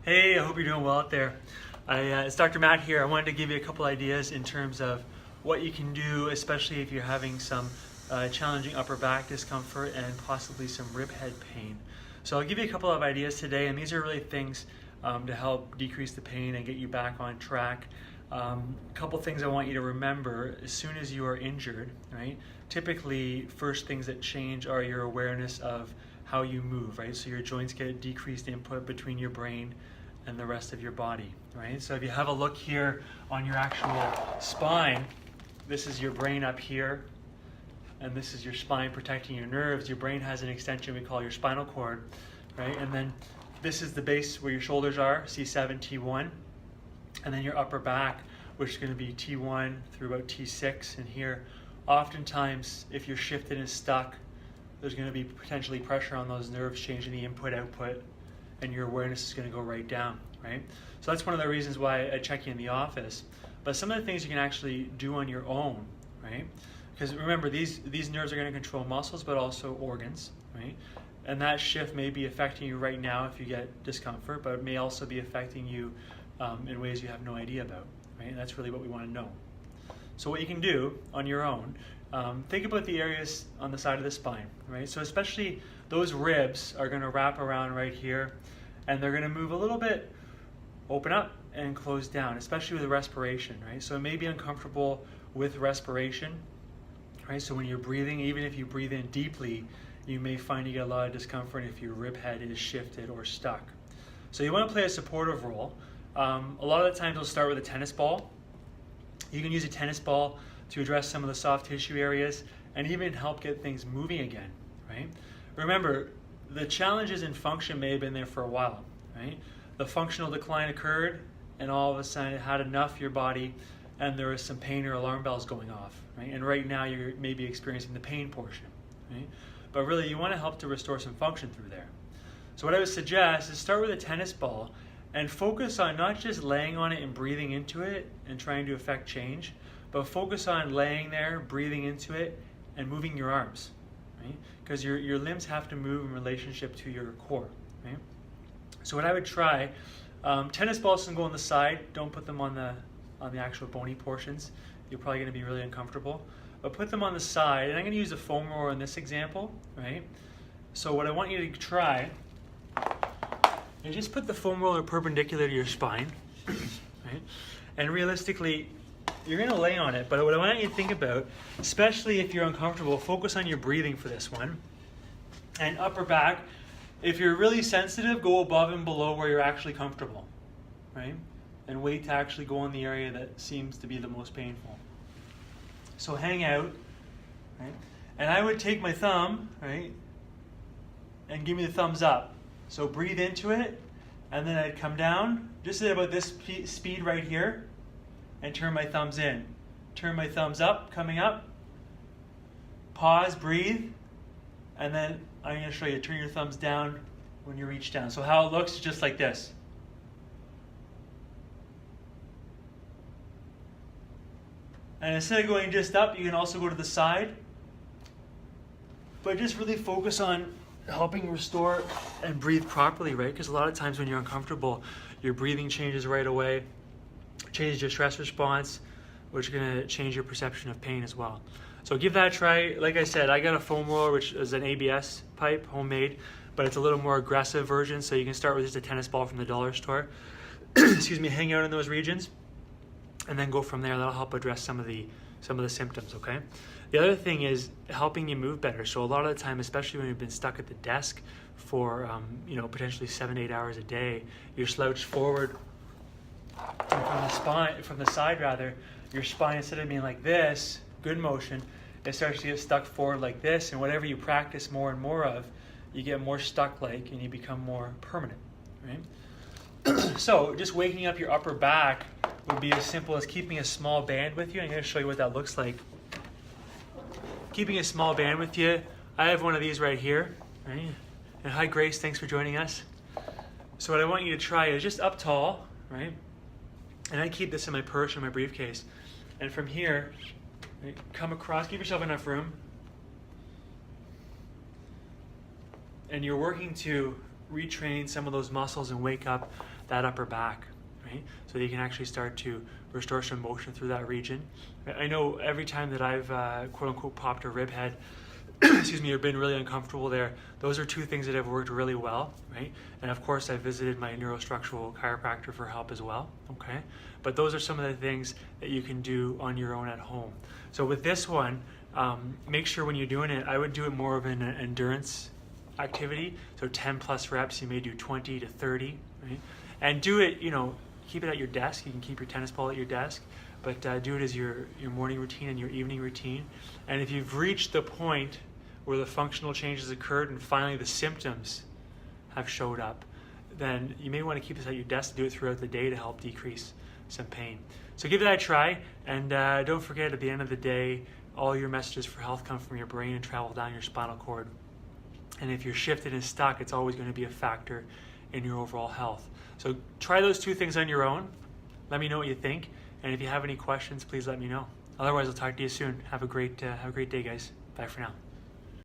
Hey, I hope you're doing well out there. It's Dr. Matt here. I wanted to give you a couple ideas in terms of what you can do, especially if you're having some challenging upper back discomfort and possibly some rib head pain. So I'll give you a couple of ideas today, and these are really things to help decrease the pain and get you back on track. A couple things I want you to remember as soon as you are injured, right? Typically, first things that change are your awareness of how you move, right? So your joints get decreased input between your brain and the rest of your body, right? So if you have a look here on your actual spine, this is your brain up here, and this is your spine protecting your nerves. Your brain has an extension we call your spinal cord, right? And then this is the base where your shoulders are, C7, T1, and then your upper back, which is going to be T1 through about T6. And here, oftentimes, if you're shifted and stuck, there's going to be potentially pressure on those nerves changing the input-output, and your awareness is going to go right down, right? So that's one of the reasons why I check you in the office. But some of the things you can actually do on your own, right? Because remember, these nerves are going to control muscles, but also organs, right? And that shift may be affecting you right now if you get discomfort, but it may also be affecting you in ways you have no idea about, right? And that's really what we want to know. So what you can do on your own, think about the areas on the side of the spine, right? So especially those ribs are going to wrap around right here, and they're going to move a little bit, open up and close down, especially with respiration, right? So it may be uncomfortable with respiration, right? So when you're breathing, even if you breathe in deeply, you may find you get a lot of discomfort if your rib head is shifted or stuck. So you want to play a supportive role. A lot of the times we'll start with a tennis ball. You can use a tennis ball to address some of the soft tissue areas and even help get things moving again, right? Remember, the challenges in function may have been there for a while, right? The functional decline occurred, and all of a sudden it had enough your body, and there was some pain or alarm bells going off, right? And right now you're maybe experiencing the pain portion, right? But really you want to help to restore some function through there. So what I would suggest is start with a tennis ball and focus on not just laying on it and breathing into it and trying to affect change, but focus on laying there, breathing into it, and moving your arms, right? Because your limbs have to move in relationship to your core, right? So what I would try, tennis balls can go on the side. Don't put them on the actual bony portions. You're probably going to be really uncomfortable. But put them on the side, and I'm going to use a foam roller in this example, right? So what I want you to try is just put the foam roller perpendicular to your spine, right? And realistically, you're going to lay on it, but what I want you to think about, especially if you're uncomfortable, focus on your breathing for this one. And upper back, if you're really sensitive, go above and below where you're actually comfortable, right? And wait to actually go in the area that seems to be the most painful. So hang out, right? And I would take my thumb, right, and give me the thumbs up. So breathe into it, and then I'd come down, just at about this speed right here, and turn my thumbs in. Turn my thumbs up, coming up. Pause, breathe, and then I'm going to show you, turn your thumbs down when you reach down. So how it looks is just like this. And instead of going just up, you can also go to the side. But just really focus on helping restore and breathe properly, right? Because a lot of times when you're uncomfortable, your breathing changes right away, changes your stress response, which is going to change your perception of pain as well. So give that a try. Like I said, I got a foam roller, which is an ABS pipe, homemade, but it's a little more aggressive version, so you can start with just a tennis ball from the dollar store. Excuse me, hang out in those regions, and then go from there. That'll help address some of the symptoms, okay? The other thing is helping you move better. So a lot of the time, especially when you've been stuck at the desk for potentially 7-8 hours a day, you're slouched forward, and from the side rather, your spine, instead of being like this, good motion, it starts to get stuck forward like this, and whatever you practice more and more of, you get more stuck like, and you become more permanent, right? So just waking up your upper back would be as simple as keeping a small band with you. I'm going to show you what that looks like. Keeping a small band with you. I have one of these right here, right? And hi Grace, thanks for joining us. So what I want you to try is just up tall, right? And I keep this in my purse or my briefcase. And from here, right, come across, give yourself enough room. And you're working to retrain some of those muscles and wake up that upper back, right? So that you can actually start to restore some motion through that region. I know every time that I've quote unquote popped a rib head, excuse me, or been really uncomfortable there, those are two things that have worked really well, right? And of course, I visited my neurostructural chiropractor for help as well, okay? But those are some of the things that you can do on your own at home. So with this one, make sure when you're doing it, I would do it more of an endurance activity. So 10 plus reps, you may do 20 to 30, right? And do it, keep it at your desk. You can keep your tennis ball at your desk, but do it as your morning routine and your evening routine. And if you've reached the point where the functional changes occurred and finally the symptoms have showed up, then you may want to keep this at your desk to do it throughout the day to help decrease some pain. So give that a try, and don't forget, at the end of the day, all your messages for health come from your brain and travel down your spinal cord. And if you're shifted and stuck, it's always going to be a factor in your overall health. So try those two things on your own. Let me know what you think. And if you have any questions, please let me know. Otherwise, I'll talk to you soon. Have a great day, guys. Bye for now.